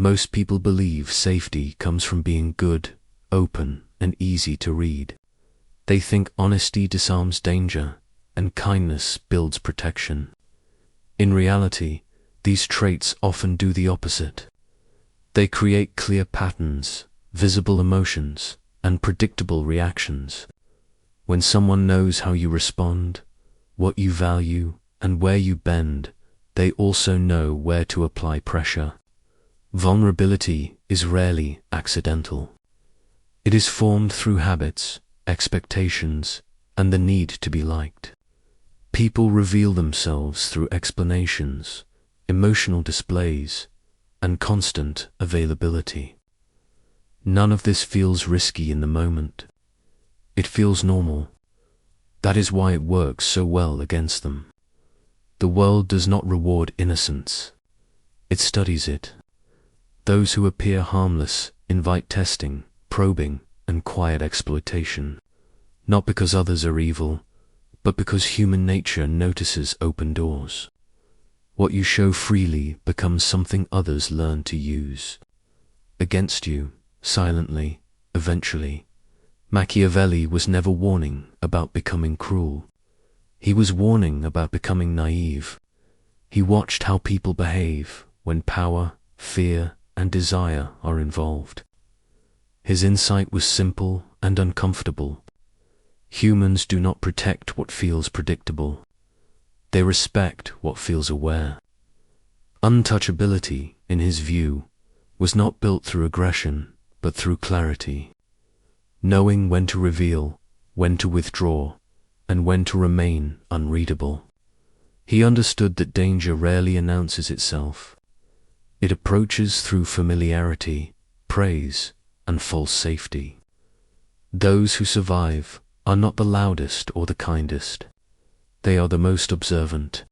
Most people believe safety comes from being good, open, and easy to read. They think honesty disarms danger, and kindness builds protection. In reality, these traits often do the opposite. They create clear patterns, visible emotions, and predictable reactions. When someone knows how you respond, what you value, and where you bend, they also know where to apply pressure. Vulnerability is rarely accidental. It is formed through habits, expectations, and the need to be liked. People reveal themselves through explanations, emotional displays, and constant availability. None of this feels risky in the moment. It feels normal. That is why it works so well against them. The world does not reward innocence. It studies it. Those who appear harmless invite testing, probing, and quiet exploitation, not because others are evil, but because human nature notices open doors. What you show freely becomes something others learn to use. Against you, silently, eventually. Machiavelli was never warning about becoming cruel. He was warning about becoming naive. He watched how people behave when power, fear, and desire are involved. His insight was simple and uncomfortable. Humans do not protect what feels predictable. They respect what feels aware. Untouchability, in his view, was not built through aggression, but through clarity. Knowing when to reveal, when to withdraw, and when to remain unreadable. He understood that danger rarely announces itself. It approaches through familiarity, praise, and false safety. Those who survive are not the loudest or the kindest. They are the most observant.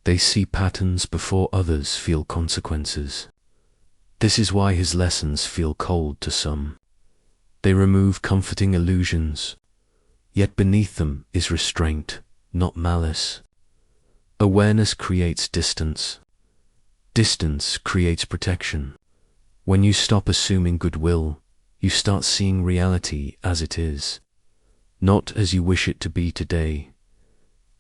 They see patterns before others feel consequences. This is why his lessons feel cold to some. They remove comforting illusions, yet beneath them is restraint, not malice. Awareness creates distance. Distance creates protection. When you stop assuming goodwill, you start seeing reality as it is, not as you wish it to be today.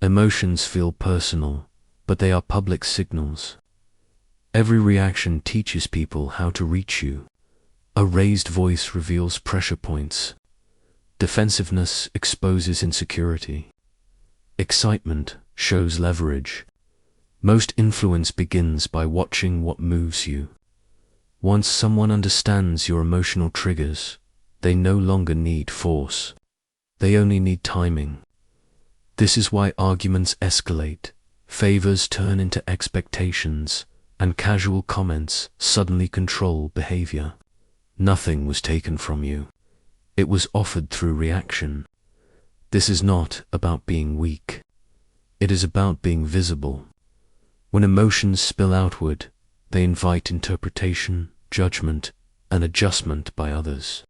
Emotions feel personal, but they are public signals. Every reaction teaches people how to reach you. A raised voice reveals pressure points. Defensiveness exposes insecurity. Excitement shows leverage. Most influence begins by watching what moves you. Once someone understands your emotional triggers, they no longer need force. They only need timing. This is why arguments escalate, favors turn into expectations, and casual comments suddenly control behavior. Nothing was taken from you. It was offered through reaction. This is not about being weak. It is about being visible. When emotions spill outward, they invite interpretation, judgment, and adjustment by others.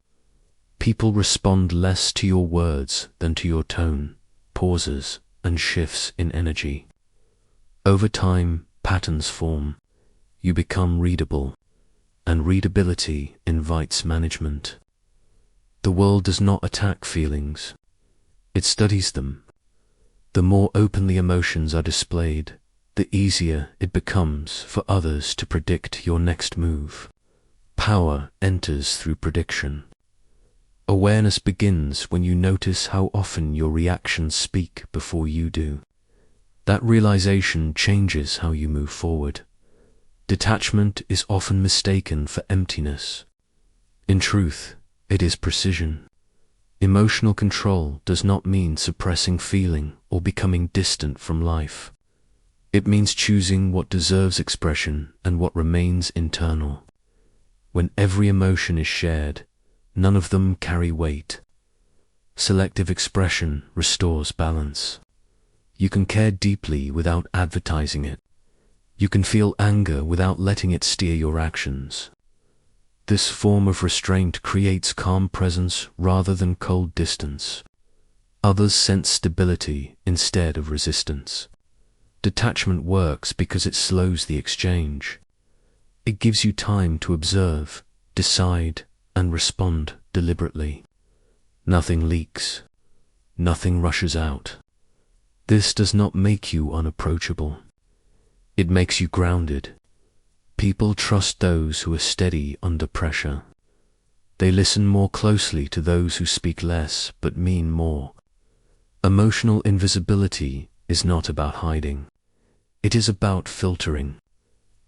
People respond less to your words than to your tone, pauses, and shifts in energy. Over time, patterns form. You become readable, and readability invites management. The world does not attack feelings. It studies them. The more openly emotions are displayed, the easier it becomes for others to predict your next move. Power enters through prediction. Awareness begins when you notice how often your reactions speak before you do. That realization changes how you move forward. Detachment is often mistaken for emptiness. In truth, it is precision. Emotional control does not mean suppressing feeling or becoming distant from life. It means choosing what deserves expression and what remains internal. When every emotion is shared, none of them carry weight. Selective expression restores balance. You can care deeply without advertising it. You can feel anger without letting it steer your actions. This form of restraint creates calm presence rather than cold distance. Others sense stability instead of resistance. Detachment works because it slows the exchange. It gives you time to observe, decide, and respond deliberately. Nothing leaks. Nothing rushes out. This does not make you unapproachable. It makes you grounded. People trust those who are steady under pressure. They listen more closely to those who speak less but mean more. Emotional invisibility is not about hiding. It is about filtering.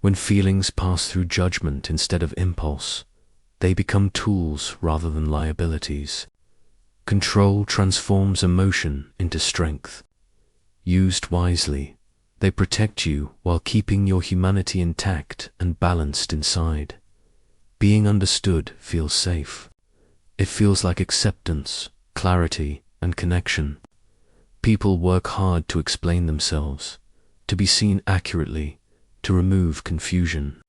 When feelings pass through judgment instead of impulse, they become tools rather than liabilities. Control transforms emotion into strength. Used wisely, they protect you while keeping your humanity intact and balanced inside. Being understood feels safe. It feels like acceptance, clarity, and connection. People work hard to explain themselves, to be seen accurately, to remove confusion.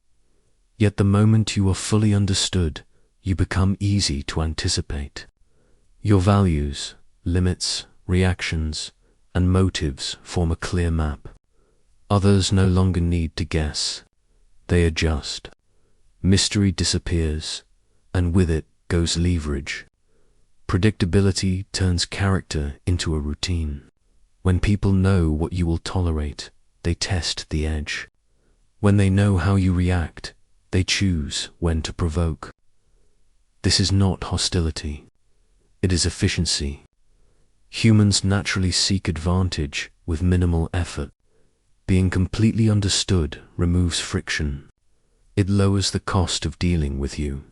Yet the moment you are fully understood, you become easy to anticipate. Your values, limits, reactions, and motives form a clear map. Others no longer need to guess. They adjust. Mystery disappears, and with it goes leverage. Predictability turns character into a routine. When people know what you will tolerate, they test the edge. When they know how you react, they choose when to provoke. This is not hostility. It is efficiency. Humans naturally seek advantage with minimal effort. Being completely understood removes friction. It lowers the cost of dealing with you.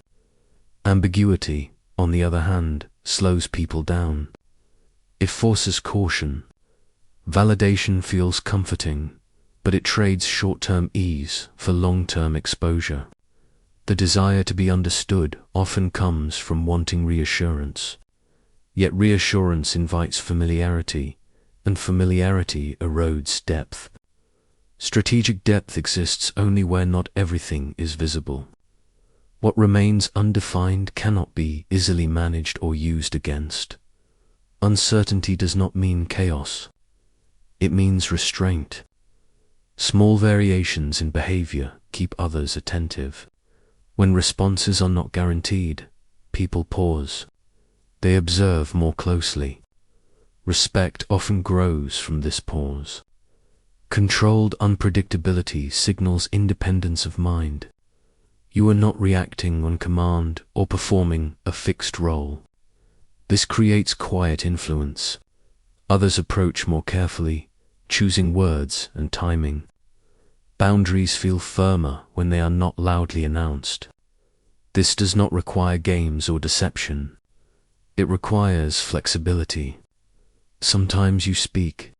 Ambiguity, on the other hand, slows people down. It forces caution. Validation feels comforting, but it trades short-term ease for long-term exposure. The desire to be understood often comes from wanting reassurance. Yet reassurance invites familiarity, and familiarity erodes depth. Strategic depth exists only where not everything is visible. What remains undefined cannot be easily managed or used against. Uncertainty does not mean chaos. It means restraint. Small variations in behavior keep others attentive. When responses are not guaranteed, people pause. They observe more closely. Respect often grows from this pause. Controlled unpredictability signals independence of mind. You are not reacting on command or performing a fixed role. This creates quiet influence. Others approach more carefully, choosing words and timing. Boundaries feel firmer when they are not loudly announced. This does not require games or deception. It requires flexibility. Sometimes you speak.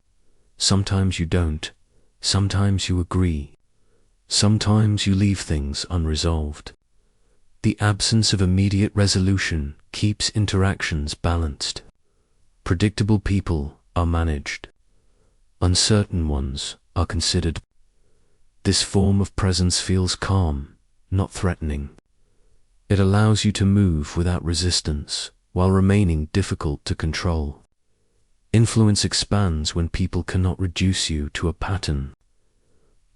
Sometimes you don't. Sometimes you agree. Sometimes you leave things unresolved. The absence of immediate resolution keeps interactions balanced. Predictable people are managed. Uncertain ones are considered. This form of presence feels calm, not threatening. It allows you to move without resistance, while remaining difficult to control. Influence expands when people cannot reduce you to a pattern.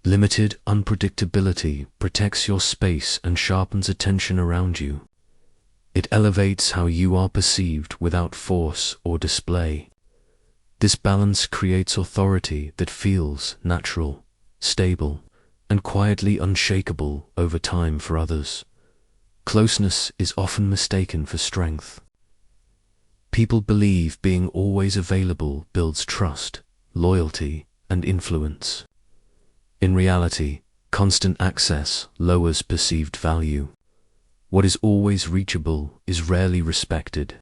Limited unpredictability protects your space and sharpens attention around you. It elevates how you are perceived without force or display. This balance creates authority that feels natural, stable, and quietly unshakable over time for others. Closeness is often mistaken for strength. People believe being always available builds trust, loyalty, and influence. In reality, constant access lowers perceived value. What is always reachable is rarely respected.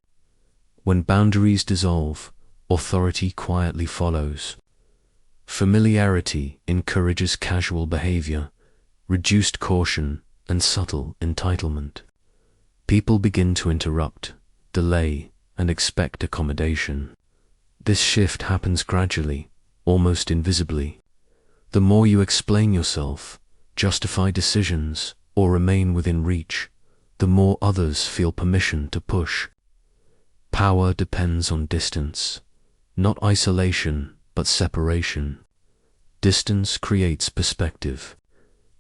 When boundaries dissolve, authority quietly follows. Familiarity encourages casual behavior, reduced caution, and subtle entitlement. People begin to interrupt, delay, and expect accommodation. This shift happens gradually, almost invisibly. The more you explain yourself, justify decisions, or remain within reach, the more others feel permission to push. Power depends on distance, not isolation, but separation. Distance creates perspective.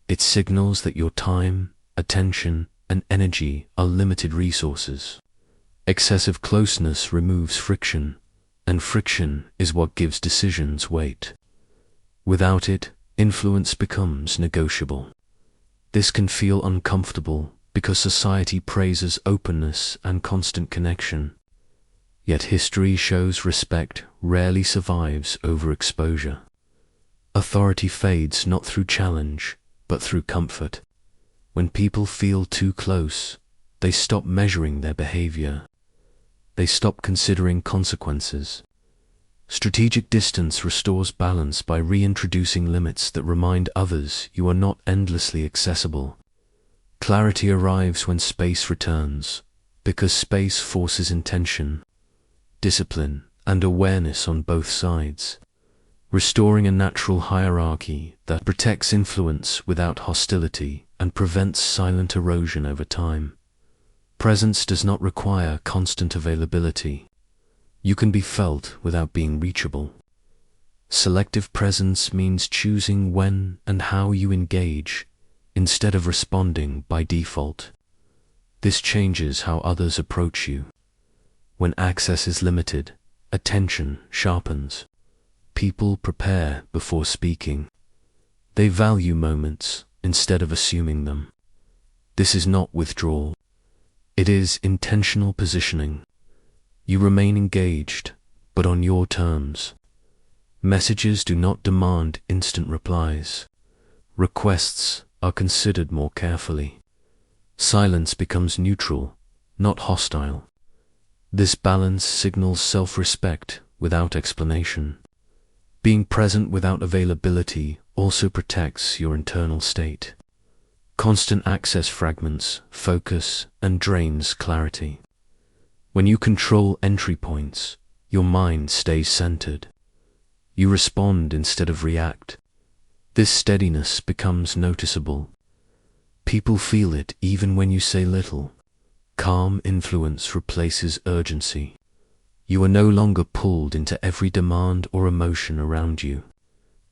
It signals that your time, attention, and energy are limited resources. Excessive closeness removes friction, and friction is what gives decisions weight. Without it, influence becomes negotiable. This can feel uncomfortable because society praises openness and constant connection. Yet history shows respect rarely survives overexposure. Authority fades not through challenge, but through comfort. When people feel too close, they stop measuring their behavior. They stop considering consequences. Strategic distance restores balance by reintroducing limits that remind others you are not endlessly accessible. Clarity arrives when space returns, because space forces intention, discipline, and awareness on both sides, restoring a natural hierarchy that protects influence without hostility and prevents silent erosion over time. Presence does not require constant availability. You can be felt without being reachable. Selective presence means choosing when and how you engage, instead of responding by default. This changes how others approach you. When access is limited, attention sharpens. People prepare before speaking. They value moments instead of assuming them. This is not withdrawal. It is intentional positioning. You remain engaged, but on your terms. Messages do not demand instant replies. Requests are considered more carefully. Silence becomes neutral, not hostile. This balance signals self-respect without explanation. Being present without availability also protects your internal state. Constant access fragments focus and drains clarity. When you control entry points, your mind stays centered. You respond instead of react. This steadiness becomes noticeable. People feel it even when you say little. Calm influence replaces urgency. You are no longer pulled into every demand or emotion around you.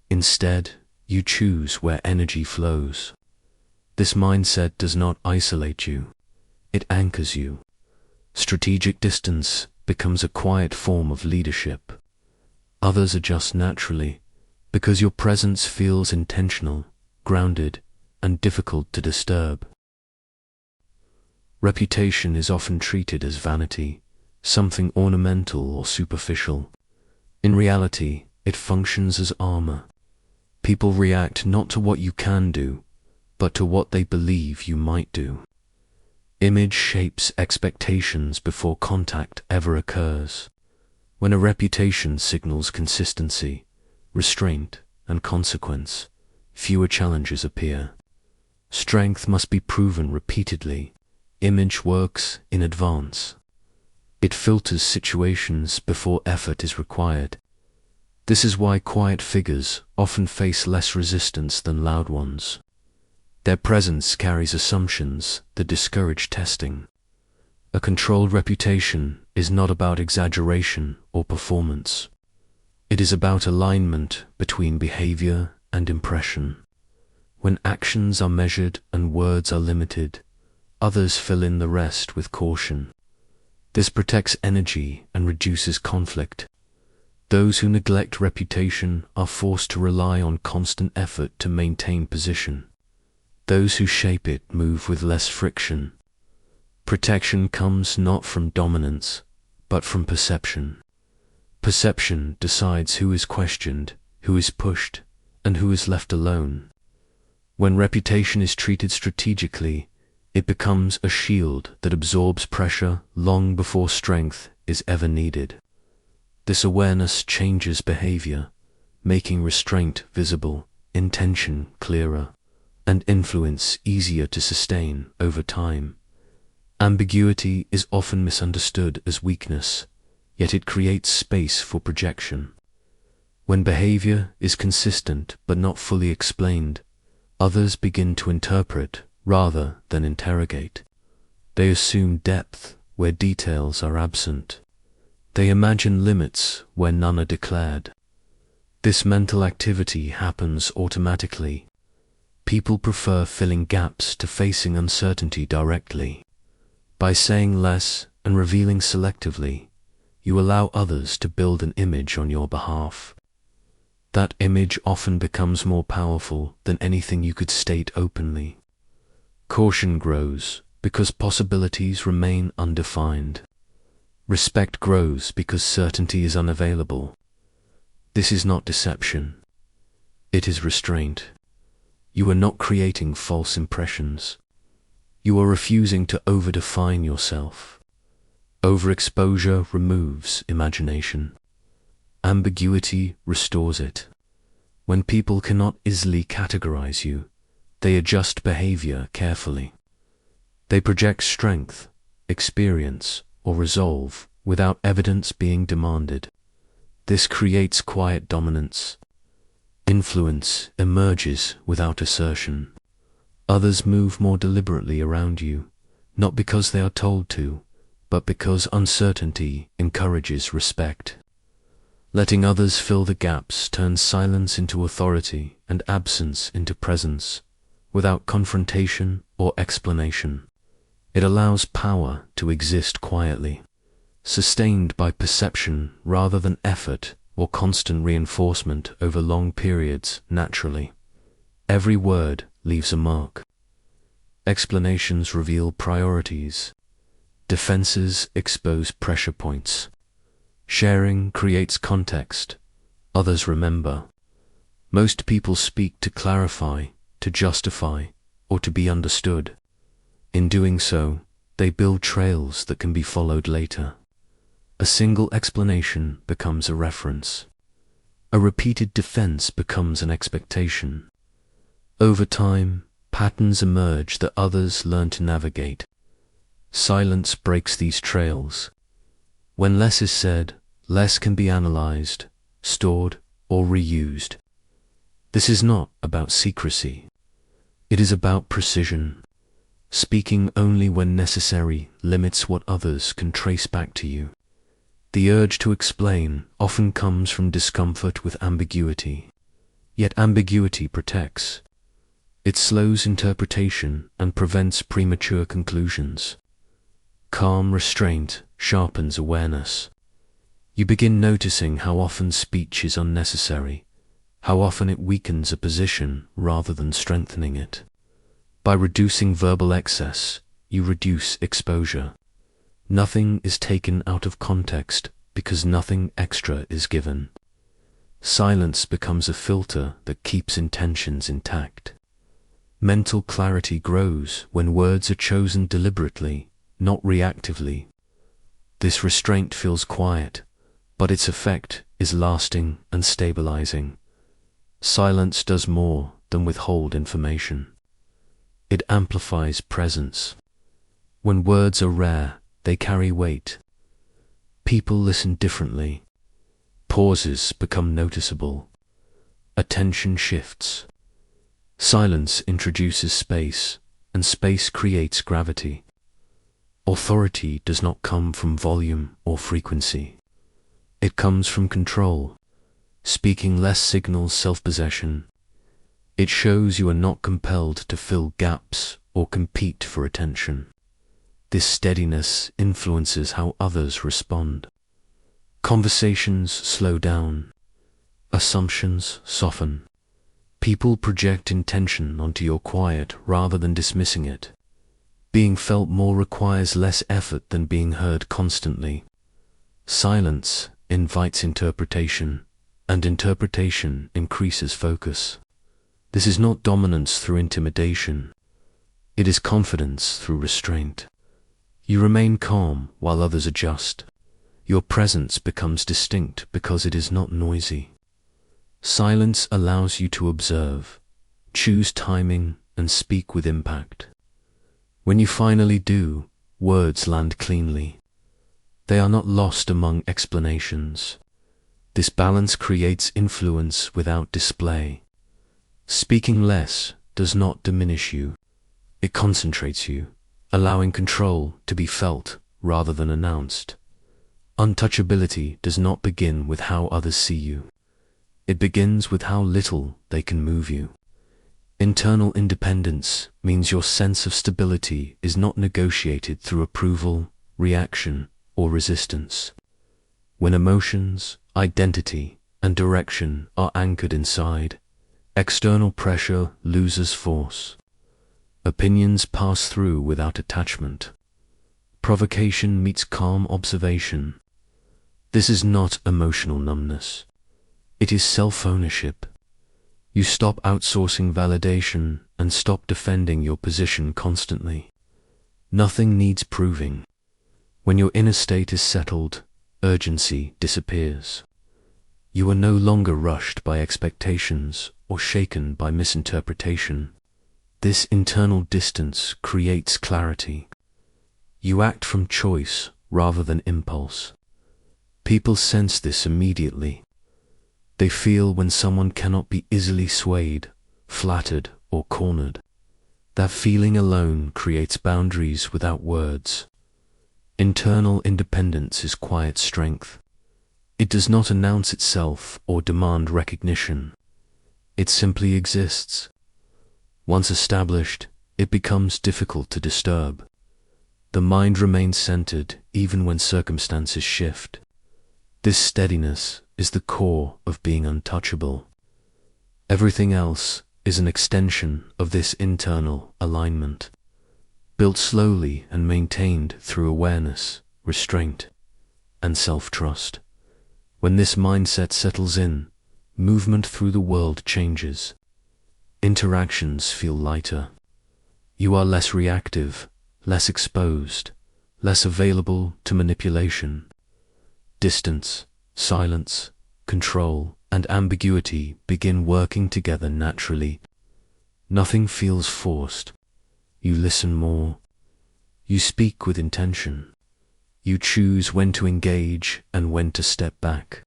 Instead, you choose where energy flows. This mindset does not isolate you. It anchors you. Strategic distance becomes a quiet form of leadership. Others adjust naturally because your presence feels intentional, grounded, and difficult to disturb. Reputation is often treated as vanity, something ornamental or superficial. In reality, it functions as armor. People react not to what you can do, but to what they believe you might do. Image shapes expectations before contact ever occurs. When a reputation signals consistency, restraint, and consequence, fewer challenges appear. Strength must be proven repeatedly. Image works in advance. It filters situations before effort is required. This is why quiet figures often face less resistance than loud ones. Their presence carries assumptions that discourage testing. A controlled reputation is not about exaggeration or performance. It is about alignment between behavior and impression. When actions are measured and words are limited, others fill in the rest with caution. This protects energy and reduces conflict. Those who neglect reputation are forced to rely on constant effort to maintain position. Those who shape it move with less friction. Protection comes not from dominance, but from perception. Perception decides who is questioned, who is pushed, and who is left alone. When reputation is treated strategically, it becomes a shield that absorbs pressure long before strength is ever needed. This awareness changes behavior, making restraint visible, intention clearer, and influence easier to sustain over time. Ambiguity is often misunderstood as weakness, yet it creates space for projection. When behavior is consistent but not fully explained, others begin to interpret rather than interrogate. They assume depth where details are absent. They imagine limits where none are declared. This mental activity happens automatically. People prefer filling gaps to facing uncertainty directly. By saying less and revealing selectively, you allow others to build an image on your behalf. That image often becomes more powerful than anything you could state openly. Caution grows because possibilities remain undefined. Respect grows because certainty is unavailable. This is not deception. It is restraint. You are not creating false impressions. You are refusing to overdefine yourself. Overexposure removes imagination. Ambiguity restores it. When people cannot easily categorize you, they adjust behavior carefully. They project strength, experience, or resolve without evidence being demanded. This creates quiet dominance. Influence emerges without assertion. Others move more deliberately around you, not because they are told to, but because uncertainty encourages respect. Letting others fill the gaps turns silence into authority and absence into presence, without confrontation or explanation. It allows power to exist quietly, sustained by perception rather than effort or constant reinforcement over long periods naturally. Every word leaves a mark. Explanations reveal priorities. Defenses expose pressure points. Sharing creates context. Others remember. Most people speak to clarify, to justify, or to be understood. In doing so, they build trails that can be followed later. A single explanation becomes a reference. A repeated defense becomes an expectation. Over time, patterns emerge that others learn to navigate. Silence breaks these trails. When less is said, less can be analyzed, stored, or reused. This is not about secrecy. It is about precision. Speaking only when necessary limits what others can trace back to you. The urge to explain often comes from discomfort with ambiguity. Yet ambiguity protects. It slows interpretation and prevents premature conclusions. Calm restraint sharpens awareness. You begin noticing how often speech is unnecessary, how often it weakens a position rather than strengthening it. By reducing verbal excess, you reduce exposure. Nothing is taken out of context because nothing extra is given. Silence becomes a filter that keeps intentions intact. Mental clarity grows when words are chosen deliberately, not reactively. This restraint feels quiet, but its effect is lasting and stabilizing. Silence does more than withhold information. It amplifies presence. When words are rare, they carry weight. People listen differently. Pauses become noticeable. Attention shifts. Silence introduces space, and space creates gravity. Authority does not come from volume or frequency. It comes from control. Speaking less signals self-possession. It shows you are not compelled to fill gaps or compete for attention. This steadiness influences how others respond. Conversations slow down. Assumptions soften. People project intention onto your quiet rather than dismissing it. Being felt more requires less effort than being heard constantly. Silence invites interpretation, and interpretation increases focus. This is not dominance through intimidation. It is confidence through restraint. You remain calm while others adjust. Your presence becomes distinct because it is not noisy. Silence allows you to observe, choose timing, and speak with impact. When you finally do, words land cleanly. They are not lost among explanations. This balance creates influence without display. Speaking less does not diminish you. It concentrates you, allowing control to be felt rather than announced. Untouchability does not begin with how others see you. It begins with how little they can move you. Internal independence means your sense of stability is not negotiated through approval, reaction, or resistance. When emotions, identity, and direction are anchored inside, external pressure loses force. Opinions pass through without attachment. Provocation meets calm observation. This is not emotional numbness. It is self-ownership. You stop outsourcing validation and stop defending your position constantly. Nothing needs proving. When your inner state is settled, urgency disappears. You are no longer rushed by expectations or shaken by misinterpretation. This internal distance creates clarity. You act from choice rather than impulse. People sense this immediately. They feel when someone cannot be easily swayed, flattered, or cornered. That feeling alone creates boundaries without words. Internal independence is quiet strength. It does not announce itself or demand recognition. It simply exists. Once established, it becomes difficult to disturb. The mind remains centered even when circumstances shift. This steadiness is the core of being untouchable. Everything else is an extension of this internal alignment, built slowly and maintained through awareness, restraint, and self-trust. When this mindset settles in, movement through the world changes. Interactions feel lighter. You are less reactive, less exposed, less available to manipulation. Distance, silence, control, and ambiguity begin working together naturally. Nothing feels forced. You listen more. You speak with intention. You choose when to engage and when to step back.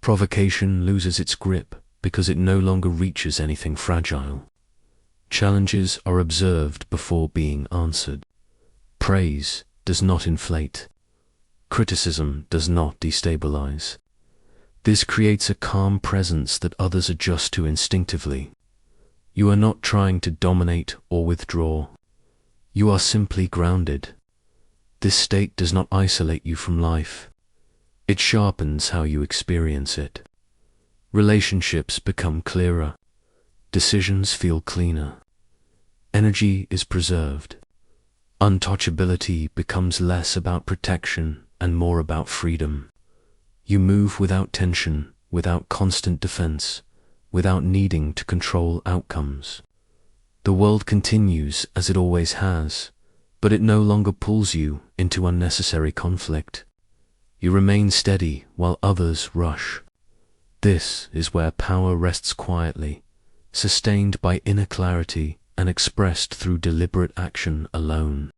Provocation loses its grip because it no longer reaches anything fragile. Challenges are observed before being answered. Praise does not inflate. Criticism does not destabilize. This creates a calm presence that others adjust to instinctively. You are not trying to dominate or withdraw. You are simply grounded. This state does not isolate you from life. It sharpens how you experience it. Relationships become clearer. Decisions feel cleaner. Energy is preserved. Untouchability becomes less about protection and more about freedom. You move without tension, without constant defense, without needing to control outcomes. The world continues as it always has, but it no longer pulls you into unnecessary conflict. You remain steady while others rush. This is where power rests quietly, sustained by inner clarity and expressed through deliberate action alone.